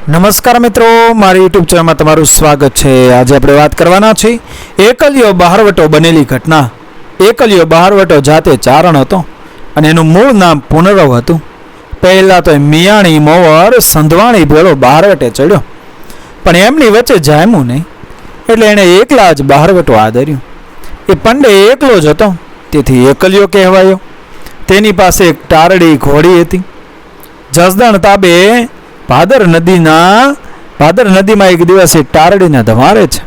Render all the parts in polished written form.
નમસ્કાર મિત્રો, મારી યુટ્યુબ ચેનલમાં તમારું સ્વાગત છે। આજે આપણે વાત કરવાના છીએ એકલિયો બહારવટો બનેલી ઘટના। એકલિયો બહારવટો જાતે ચારણ હતો અને એનું મૂળ નામ પુનરવ હતું। પહેલાં તો મિયાણી મોવર સંધવાણી ભેળો બહારવટે ચડ્યો, પણ એમની વચ્ચે જામ્યું નહીં, એટલે એણે એકલા જ બહારવટો આદર્યું। એ પંડે એકલો જ હતો, તેથી એકલિયો કહેવાયો। તેની પાસે એક ટારડી ઘોડી હતી। જસદણ તાબે ભાદર નદીમાં એક દિવસ એક ટારડીને ધમારે છે।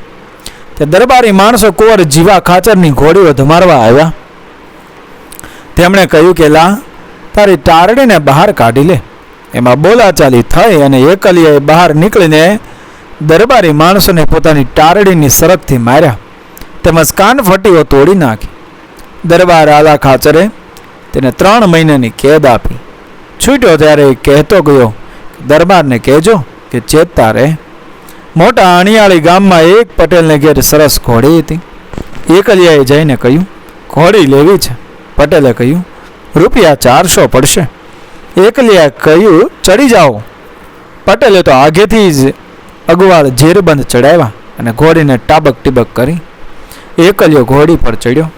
તે દરબારી માણસો કુંવર જીવા ખાચરની ઘોડીઓ ધમારવા આવ્યા। તેમણે કહ્યું કે લા, તારી ટારડીને બહાર કાઢી લે। એમાં બોલાચાલી થઈ અને એકલિયાએ બહાર નીકળીને દરબારી માણસોને પોતાની ટારડીની સરકથી માર્યા, તેમજ કાનફટીઓ તોડી નાખી। દરબાર આલા ખાચરે તેને 3 મહિનાની કેદ આપી। છૂટ્યો ત્યારે કહેતો ગયો, દરબારને કહેજો કે ચેતતા રહે। મોટા અણિયાળી ગામમાં એક પટેલને ઘેર સરસ ઘોડી હતી। એકલિયાએ જઈને કહ્યું, ઘોડી લેવી છે। પટેલે કહ્યું, રૂપિયા 400 પડશે। એકલિયાએ કહ્યું, ચડી જાઓ। પટેલે તો આગેથી જ અગવાળ ઝેરબંધ ચડાવ્યા અને ઘોડીને ટાબક ટીબક કરી। એકલિયો ઘોડી પર ચડ્યો,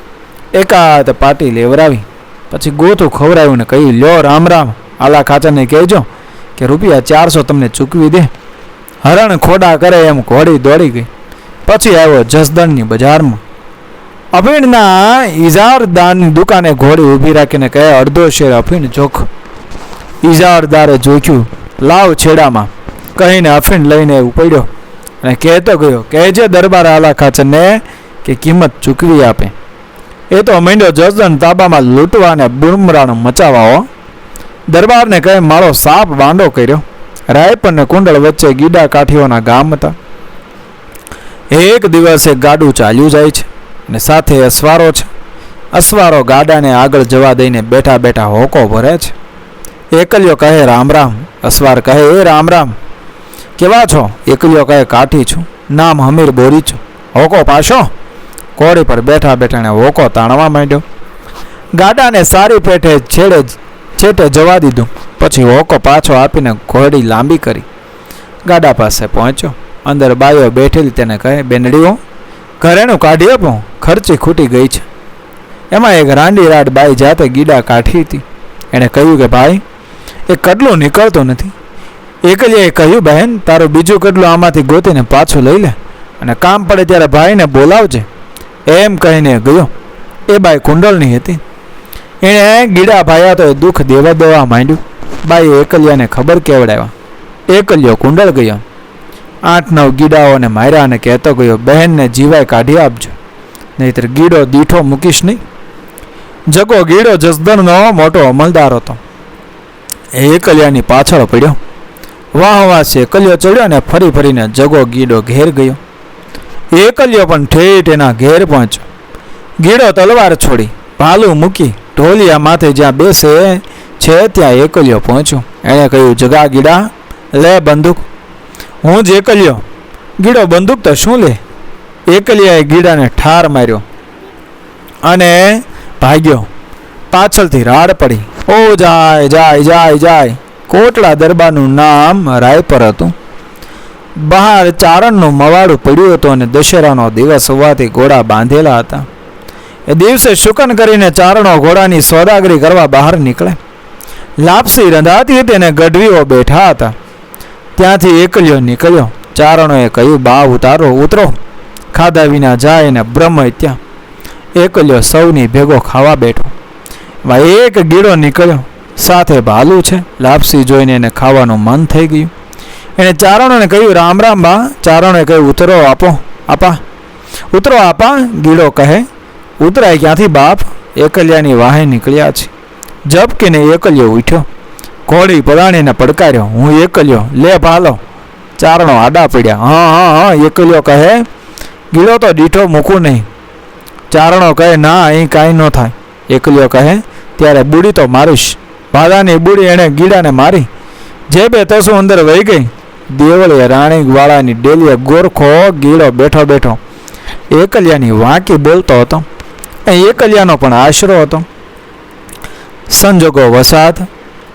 એકાદ પાટી લેવરાવી, પછી ગોથું ખવરાવ્યું ને કહ્યું, લ્યો રામ રામ, આલા ખાચરને કહેજો કે રૂપિયા 400 તમને ચૂકવી દે। હરણ ખોડા કરે એમ ઘોડી દોડી ગઈ। પછી આવ્યો જસદણની બજારમાં। અફીણના ઇજારદારની દુકાને ઘોડી ઊભી રાખીને કહે, અડધો શેર અફીણ જોખ। ઇજારદારે જોખ્યું, લાવ છેડામાં કહીને અફીણ લઈને ઉપડ્યો અને કહેતો ગયો, કહેજે દરબાર આલા ખાચરને કે કિંમત ચૂકવી આપે। એ તો માંડ્યો જસદણ તાબામાં લૂંટવા અને બુમરાણ મચાવવા। દરબારને કહે, મારો સાપ બાંડો કર્યો। રાયપર ને કુંડળ વચ્ચે ગીડા કાઠીઓના ગામ હતા। એક દિવસ એક ગાડું ચાલ્યું જાય છે અને સાથે અસવારો છે। અસવારો ગાડાને આગળ જવા દઈને બેઠા બેઠા હોકો ભરે છે। એકલિયો કહે, રામ રામ। અસવાર કહે, એ રામ રામ, કેવા છો? એકલિયો કહે, કાઠી છું, નામ હમીર બોરી છું। હોકો પાછો? ઘોડી પર બેઠા બેઠાને હોકો તાણવા માંડ્યો। ગાડાને સારી પેઠે છેટે જવા દીધું, પછી હોકો પાછો આપીને ઘોડી લાંબી કરી। ગાડા પાસે પહોંચ્યો, અંદર બાઈઓ બેઠેલી તેને કહે, બેનડીઓ ઘરેણું કાઢી આપો, ખર્ચી ખૂટી ગઈ છે। એમાં એક રાંડી રાડ બાઈ જાતે ગીડા કાઢી હતી। એણે કહ્યું કે ભાઈ, એ કડલું નીકળતું નથી। એકલિયાએ કહ્યું, બહેન તારું બીજું કડલું આમાંથી ગોતીને પાછું લઈ લે અને કામ પડે ત્યારે ભાઈને બોલાવજે। એમ કહીને ગયો। એ બાઈ કુંડળની હતી। એણે ગીડા ભાયા તો એ દુઃખ દેવા માંડ્યું। બાઈએ એકલિયાને ખબર કેવડાવ્યા। એકલિયો કુંડળ ગયો, 8-9 ગીડાઓને માર્યા અને કહેતો ગયો, બહેનને જીવાય કાઢી આપજો, નહીતર ગીડો દીઠો મૂકીશ નહીં। જગો ગીડો જસદણનો મોટો અમલદાર હતો। એ એકલિયાની પાછળ પડ્યો। વાહવાસી એકલિયો ચડ્યો અને ફરી ફરીને જગો ગીડો ઘેર ગયો। એકલિયો પણ ઠેઠ એના ઘેર પહોંચ્યો। ગીડો તલવાર છોડી ભાલું મૂકી ઢોલિયા માથે જ્યાં બેસે છે ત્યાં એકલિયો પહોંચ્યો। એણે કહ્યું, જગા ગીડા, લે બંદૂક। હું જ એકલિયો। ગીડો, બંદૂક તો શું લે? એકલિયાએ ગીડાને ઠાર માર્યો અને ભાગ્યો। પાછળથી રાડ પડી, ઓ જાય જાય જાય જાય। કોટડા દરબારનું નામ રાયપર હતું। બહાર ચારણનું મવાડું પડ્યું હતું અને દશેરાનો દિવસ હોવાથી ઘોડા બાંધેલા હતા। એ દિવસે શુકન કરીને ચારણો ઘોડાની સોદાગરી કરવા બહાર નીકળે। લાપસી રંધાતી હતી અને ગઢવીઓ બેઠા હતા। ત્યાંથી એકલિયો નીકળ્યો। ચારણોએ કહ્યું, બા ઉતરો, ખાધા વિના જાય ને બ્રહ્મ ત્યાં। એકલિયો સૌની ભેગો ખાવા બેઠો। એક ગીડો નીકળ્યો, સાથે ભાલું છે। લાપસી જોઈને એને ખાવાનું મન થઈ ગયું। એણે ચારણોને કહ્યું, રામ રામ બા। ચારણોએ કહ્યું, ઉતરો આપા। ગીડો કહે, ઉતરાય ક્યાંથી બાપ? એકલિયાની વાહે નીકળ્યા છે। ઝબકીને એકલિયો ઉઠ્યો, ઘોડી પરાણીને પડકાર્યો, હું એકલિયો, લે ભાલો। ચારણો આડા પડ્યા। હા, એકલિયો કહે, ગીડો તો દીઠો મૂકું નહીં। ચારણો કહે, ના, અહીં કાંઈ ન થાય। એકલિયો કહે, ત્યારે બુડી તો મારીશ। ભાલાની બુડી એણે ગીડાને મારી। જે બે તસુ અંદર વહી ગઈ। દેવળીએ રાણીવાળાની ડેલીએ ગોરખો ગીડો બેઠો બેઠો એકલિયાની વાંકી બોલતો હતો। એકલિયાનો પણ આશરો હતો। સંજોગો વસાત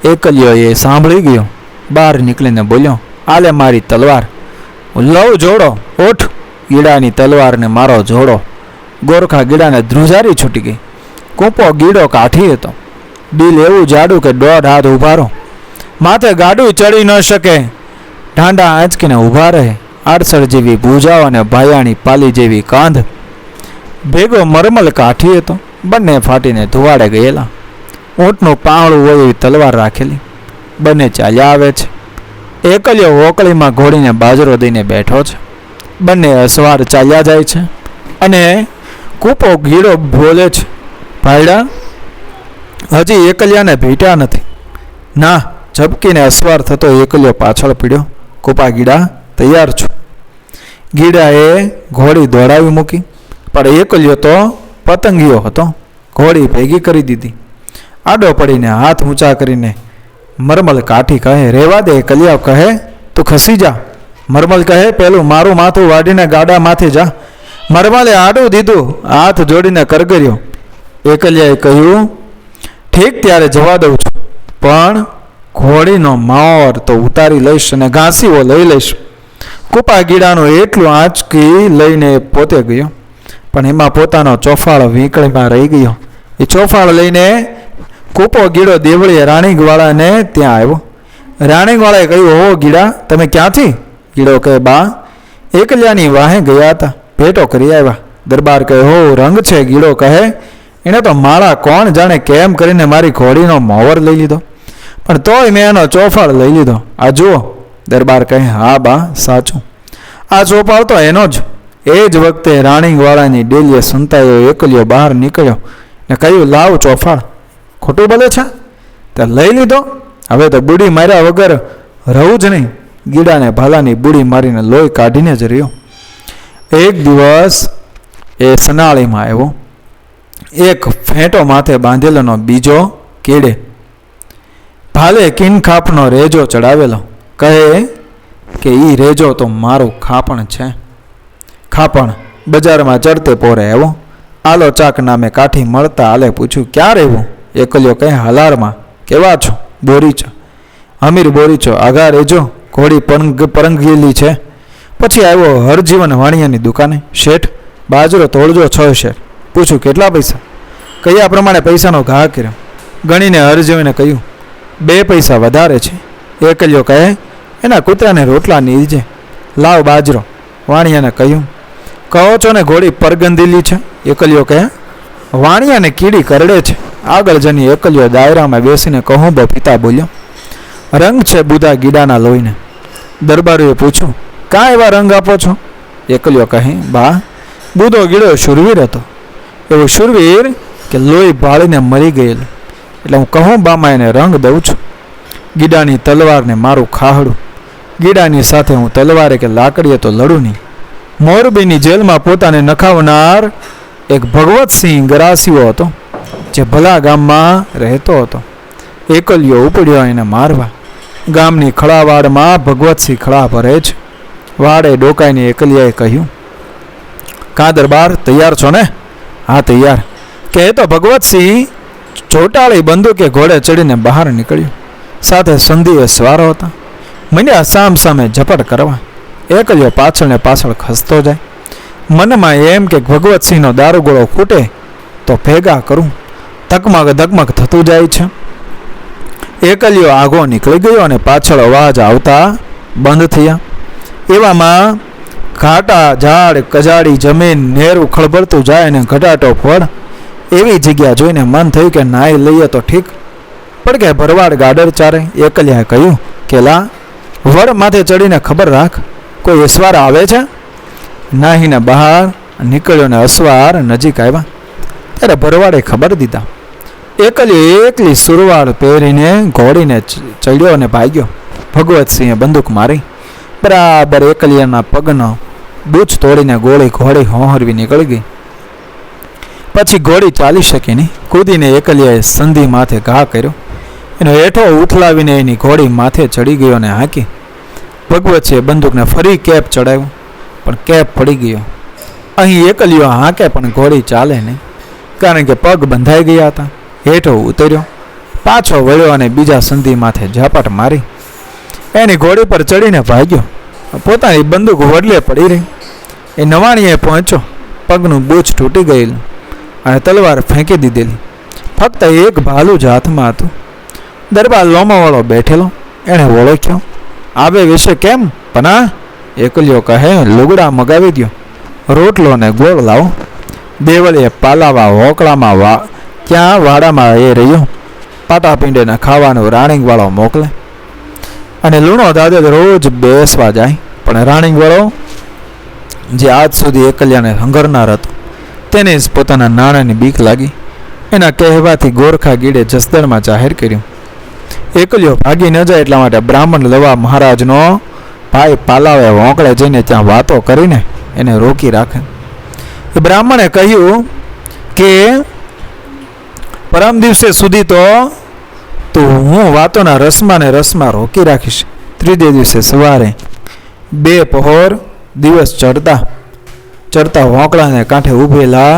એકલિયો એ સાંભળી ગયો। બહાર નીકળીને બોલ્યો, આલે મારી તલવાર. લવ જોડો, ઓઠ. ગીડાની તલવારને મારો જોડો. ગોરખા ગીડાને ધ્રુજારી છૂટી ગઈ. કૂંપો ગીડો કાઠી હતો. દિલ એવું જાડું કે 1.5 હાથ ઉભારો. માથે ગાડું ચડી ન શકે. ઢાંડા આંચકીને ઊભા રહે. આડસર જેવી ભૂજાઓ અને ભાયાણી પાલી જેવી કાંધ. ભેગો મરમલ કાઠી હતો. બંને ફાટીને ધુવાડે ગયેલા. ઊંટનું પાંહળું હોય એવી તલવાર રાખેલી. બંને ચાલ્યા આવે છે. એકલિયો ઓકળીમાં ઘોડીને બાજરો દઈને બેઠો છે. બંને અસવાર ચાલ્યા જાય છે. અને કૂપો ગીડો બોલે છે, ભાઈડા હજી એકલિયાને ભેટ્યા નથી. ના, ઝબકીને અસવાર થતો એકલિયો પાછળ પીડ્યો. કૂપા ગીડા તૈયાર છું. ગીડાએ ઘોડી દોડાવી મૂકી, પણ એકલિયો તો પતંગિયો હતો. ઘોડી ભેગી કરી દીધી. આડો પડીને હાથ ઊંચા કરીને મરમલ કાઠી કહે, રેવા દે. એકલિયો કહે, તું ખસી જા. મરમલ કહે, પેલું મારું માથું વાડીને ગાડા માથે જા. મરમલે આડું દીધું, હાથ જોડીને કરગર્યો. એકલિયાએ કહ્યું, ઠીક, ત્યારે જવા દઉં છું, પણ ઘોડીનો માવર તો ઉતારી લઈશ અને ઘાસીઓ લઈ લઈશ. કૂપા ગીડાનું એટલું આંચકી લઈને પોતે ગયો, પણ એમાં પોતાનો ચોફાળ વીંકળીમાં રહી ગયો. એ ચોફાળ લઈને કૂપો ગીડો દેવળીએ રાણીગવાળાને ત્યાં આવ્યો. રાણીગવાળાએ કહ્યું, હો ગીડા, તમે ક્યાંથી? ગીડો કહે, બા એકલિયાની વાહે ગયા હતા, ભેટો કરી આવ્યા. દરબાર કહે, હો રંગ છે. ગીડો કહે, એણે તો માળા કોણ જાણે કેમ કરીને મારી ઘોડીનો મોવર લઈ લીધો, પણ તોય મેં એનો ચોફાળ લઈ લીધો. આ જુઓ. દરબાર કહે, હા બા, સાચું, આ ચોફાળ તો એનો જ. એ જ વખતે રાણીગવાળાની ડેલીએ સંતાયો એકલિયો બહાર નીકળ્યો ને કહ્યું, લાવ ચોફાળ. ખોટું બોલે છે? તે લઈ લીધો? હવે તો બુડી માર્યા વગર રહું જ નહીં. ગીડાને ભાલાની બુડી મારીને લોહી કાઢીને જ રહ્યો. એક દિવસ એ સનાળીમાં આવ્યો. એક ફેંટો માથે બાંધેલોનો બીજો કેડે. ભાલે કિનખાપનો રેજો ચડાવેલો. કહે કે ઈ રેજો તો મારું ખાપણ છે. ખાપણ બજારમાં ચડતે પોરે આવ્યો. આલો ચાક નામે કાઠી મળતા આલે પૂછ્યું, ક્યાં રહેવું? એકલિયો કહે, હલારમાં. કેવા છો? બોરીચો. અમીર બોરીચો. આઘા રેજો, ઘોડી પરંગેલી છે. પછી આવ્યો હરજીવન વાણિયાની દુકાને. શેઠ, બાજરો તોડજો 6 શેર. પૂછ્યું, કેટલા પૈસા? કયા પ્રમાણે પૈસાનો ઘા કર્યો. ગણીને હરજીવને કહ્યું, 2 પૈસા વધારે છે. એકલિયો કહે, એના કૂતરાને રોટલા નીરજે, લાવ બાજરો. વાણિયાને કહ્યું, કહો છો ને ઘોડી પરગંદીલી છે? એકલિયો કહે, વાણિયાને કીડી કરડે છે. આગળ જની એકલિયો દાયરામાં બેસીને કહુંબો પિતા બોલ્યો, રંગ છે બુધા ગીડાના લોહીને. દરબારીએ પૂછ્યું, કાં એવા રંગ આપો છો? એકલિયો કહે, બા બુધો ગીડો શૂરવીર હતો. એવો શૂરવીર કે લોહી ભાળીને મરી ગયેલું, એટલે હું કહું બામાં એને રંગ દઉં છું. ગીડાની તલવારને મારું ખાહડું. ગીડાની સાથે હું તલવારે કે લાકડીએ તો લડું નહીં. મોરબીની જેલમાં પોતાને નખાવનાર એક ભગવતસિંહ ગરાસીઓ હતો, જે ભલા ગામમાં રહેતો હતો. એકલિયો ઉપડ્યો એને મારવા. ગામની ખળાવાડમાં ભગવતસિંહ ખળા ભરે છે. વાડે ડોકાઈને એકલિયાએ કહ્યું, કાં દરબાર, તૈયાર છો ને? હા, તૈયાર. કે તો ભગવતસિંહ ચોટાળી બંદૂકે ઘોડે ચડીને બહાર નીકળ્યો. સાથે સંધિએ સ્વારો હતા. મંડ્યા સામ સામે ઝપટ કરવા. એકલિયો પાછળ ને પાછળ ખસતો જાય. મનમાં એમ કે ભગવતસિંહનો દારૂગોળો ફૂટે તો ભેગા કરું. ધકમક ધકમક થતું જાય છે. એકલિયો આઘો નીકળી ગયો અને પાછળ અવાજ આવતા બંધ થયા. એવામાં ઘાટા ઝાડ કજાડી જમીન નેરું ખળબળતું જાય અને ઘટાટો ફળ. એવી જગ્યા જોઈને મન થયું કે નાઈ લઈએ તો ઠીક, પણ કે ભરવાડ ગાડર ચારે. એકલિયાએ કહ્યું, કેલા વડ માથે ચડીને ખબર રાખ, કોઈ અસવાર આવે છે? નાહીને બહાર નીકળ્યો ને અસવાર નજીક આવ્યા ત્યારે ભરવાડે ખબર દીધા. એકલિયો એકલી સુરવાળ પહેરીને ઘોડીને ચડ્યો અને ભાગ્યો. ભગવતસિંહે બંદૂક મારી. બરાબર એકલિયાના પગનો બૂચ તોડીને ગોળી ઘોડી હોહરવી નીકળી ગઈ. પછી ઘોડી ચાલી શકી નહીં. કૂદીને એકલિયાએ સંધિ માથે ઘા કર્યો. એનો હેઠો ઉથલાવીને એની ઘોડી માથે ચડી ગયો અને હાંકી. ભગવતસિંહે બંદૂકને ફરી કેપ ચડાવ્યું, પણ કેપ પડી ગયો. અહીં એકલિયો હાંકે પણ ઘોડી ચાલે નહીં, કારણ કે પગ બંધાઈ ગયા હતા. હેઠો ઉતર્યો, પાછો વળ્યો અને બીજા સંધિ માથે ઝાપટ મારી. એની ઘોડી પર ચડીને ભાગ્યો. પોતાની બંદૂક વડલે પડી રહી. એ નવાણીએ પહોંચ્યો. પગનું બૂચ તૂટી ગયેલું અને તલવાર ફેંકી દીધેલી. ફક્ત એક ભાલું જ હાથમાં હતું. દરબાર લોમાવાળો બેઠેલો. એણે ઓળખ્યો. આવે વિશે કેમ પના? એકલિયો કહે, લુગડા મગાવી દો, રોટલો ને ગોળ લાવો. દેવળીએ પાલાવા હોકળામાં ક્યાં વાડામાં એ રહ્યો. પાટાપિંડેને ખાવાનું રાણીંગવાળો મોકલે. અને લૂણો દાદે રોજ બેસવા જાય. પણ રાણીંગવાળો, જે આજ સુધી એકલિયાને હંગરનાર હતો, તેને જ પોતાના નાણાંની બીક લાગી. એના કહેવાથી ગોરખા ગીડે જસદણમાં જાહેર કર્યું. એકલિયો ભાગી ન જાય એટલા માટે બ્રાહ્મણ લવા મહારાજનો ભાઈ પાલાવે હોંકળે જઈને ત્યાં વાતો કરીને એને રોકી રાખે. એ બ્રાહ્મણે કહ્યું કે પરમ દિવસે સુધી તો હું વાતોના રસમાં ને રસમાં રોકી રાખીશ. ત્રીજે દિવસે સવારે 2 પહોર દિવસ ચડતા હોંકળાને કાંઠે ઊભેલા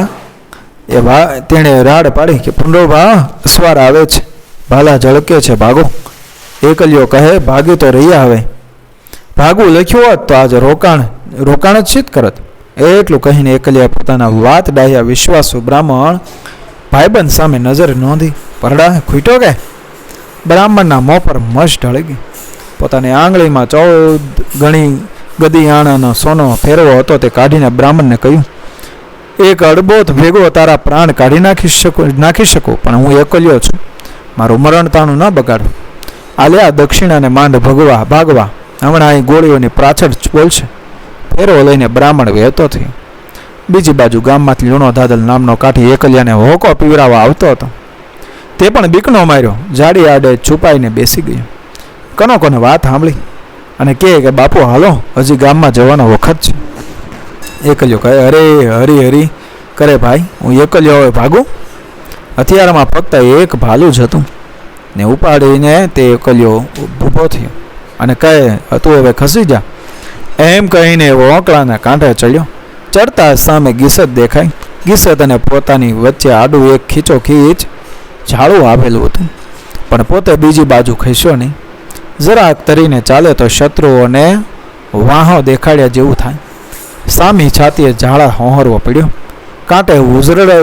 તેણે રાડ પાડી કે પુંડોભા અસવાર આવે છે, ભાલા ઝળકે છે, ભાગો. એકલિયો કહે, ભાગી તો રહ્યા. હવે ભાગવું લખ્યું હોત તો આજે રોકાણ જ શીત કરત. એટલું કહીને એકલિયા પોતાના વાત ડાહ્યા વિશ્વાસુ બ્રાહ્મણ ભાઈબંધ સામે નજર નોંધી. પરડા ખૂટ્યો કે? બ્રાહ્મણના મોં પર મશ ઢળી ગઈ. પોતાની આંગળીમાં 14 ગણી ગદી આણાનો સોનો ફેરવો હતો તે કાઢીને બ્રાહ્મણને કહ્યું, એક અડબોત ભેગો તારા પ્રાણ કાઢી નાખી શકું, પણ હું એકલ્યો છું. મારું મરણતાણું ન બગાડું. આલ્યા દક્ષિણાને માંડ ભાગવા. હમણાં અહીં ગોળીઓની પાછળ બોલશે. ફેરવો લઈને બ્રાહ્મણ વહેતો થયો. બીજી બાજુ ગામમાંથી લૂણો દાદલ નામનો કાઠી એકલિયાને હોકો પીવરાવા આવતો હતો. તે પણ બીકનો માર્યો. જાડી આડે છુપાઈને બેસી ગયો. કોને વાત સાંભળી અને કહે કે બાપુ હાલો, હજી ગામમાં જવાનો વખત છે. એકલિયો કહે, અરે હરી કરે ભાઈ, હું એકલિયો હવે ભાગું? હથિયારમાં ફક્ત એક ભાલું જ હતું ને ઉપાડીને તે એકલિયો ઊભો થયો અને કહે, તું હવે ખસી જા. એમ કહીને હોંકળાના કાંઠે ચડ્યો. ચડતા સામે ગીસત દેખાય. ગીસત અને પોતાની વચ્ચે આડું એક ખીચોખીચ ઝાડું આવેલું હતું, પણ પોતે બીજી બાજુ ખસ્યો નહીં. જરાક તરીને ચાલે તો શત્રુઓને વાહો દેખાડ્યા જેવું થાય. સામી છાતીએ ઝાડા હોહરવો પડ્યો. કાંટે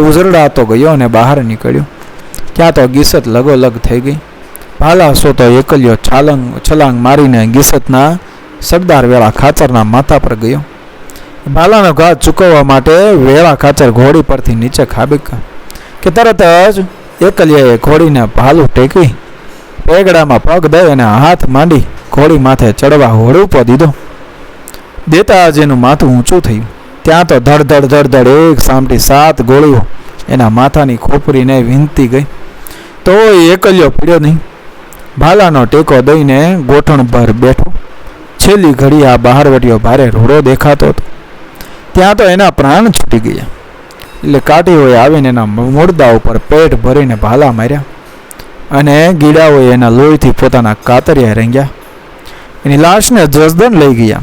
ઉઝરડાતો ગયો અને બહાર નીકળ્યો. ક્યાં તો ગીસત લગોલગ થઈ ગઈ. ભાલા સોતો એકલિયો છલાંગ મારીને ગીસતના સરદાર વેળા ખાચરના માથા પર ગયો. ભાલાનો ઘા ચૂકવવા માટે વેળા ખાચર ઘોડી પરથી નીચે ખાબી કે તરત જ એકલિયાએ ઘોડીને ભાલું ટેકી પેગડામાં પગ દઈ અને હાથ માંડી ઘોડી માથે ચડવા હોડુપો દીધો. દેતા જ એનું માથું ઊંચું થયું. ત્યાં તો ધડ એક સામટી 7 ગોળીઓ એના માથાની ખોપરીને વીંધતી ગઈ. તો એકલિયો પીડ્યો નહીં. ભાલાનો ટેકો દઈને ગોઠણ પર બેઠો. છેલ્લી ઘડી આ બહારવટીયો ભારે રોડો દેખાતો હતો. ત્યાં તો એના પ્રાણ છૂટી ગયા. એટલે કાઠીઓએ આવીને એના મૂળદા ઉપર પેટ ભરીને ભાલા માર્યા અને ગીડાઓએ એના લોહીથી પોતાના કાતરિયા રેંગ્યા. એની લાશને જસદણ લઈ ગયા.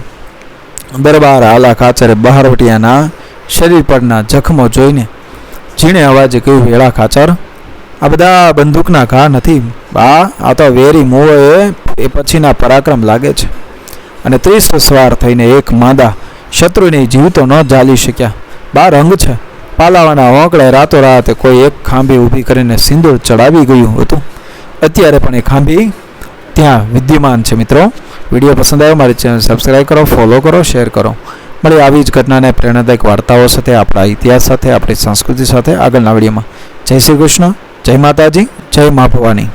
દરબાર આલા ખાચરે બહારવટિયાના શરીર પરના જખમો જોઈને ઝીણે અવાજે કહ્યું, વેળા ખાચર, આ બધા બંદૂકના ઘા નથી બા, આ તો વેરી મોએ એ પછીના પરાક્રમ લાગે છે. અને 30 સવાર થઈને એક માંદા શત્રુની જીવતો ન ઝાલી શક્યા. બા રંગ છે. પાલાવાના હોંકળે રાતોરાત કોઈ એક ખાંભી ઊભી કરીને સિંદૂર ચડાવી ગયું હતું. અત્યારે પણ એ ખાંભી ત્યાં વિદ્યમાન છે. મિત્રો, વિડીયો પસંદ આવ્યો મારી ચેનલ સબસ્ક્રાઈબ કરો, ફોલો કરો, શેર કરો. મળી આવી જ ઘટનાને પ્રેરણાદાયક વાર્તાઓ સાથે, આપણા ઇતિહાસ સાથે, આપણી સંસ્કૃતિ સાથે આગળના વિડીયોમાં. જય શ્રી કૃષ્ણ, જય માતાજી, જય મા ભવાની.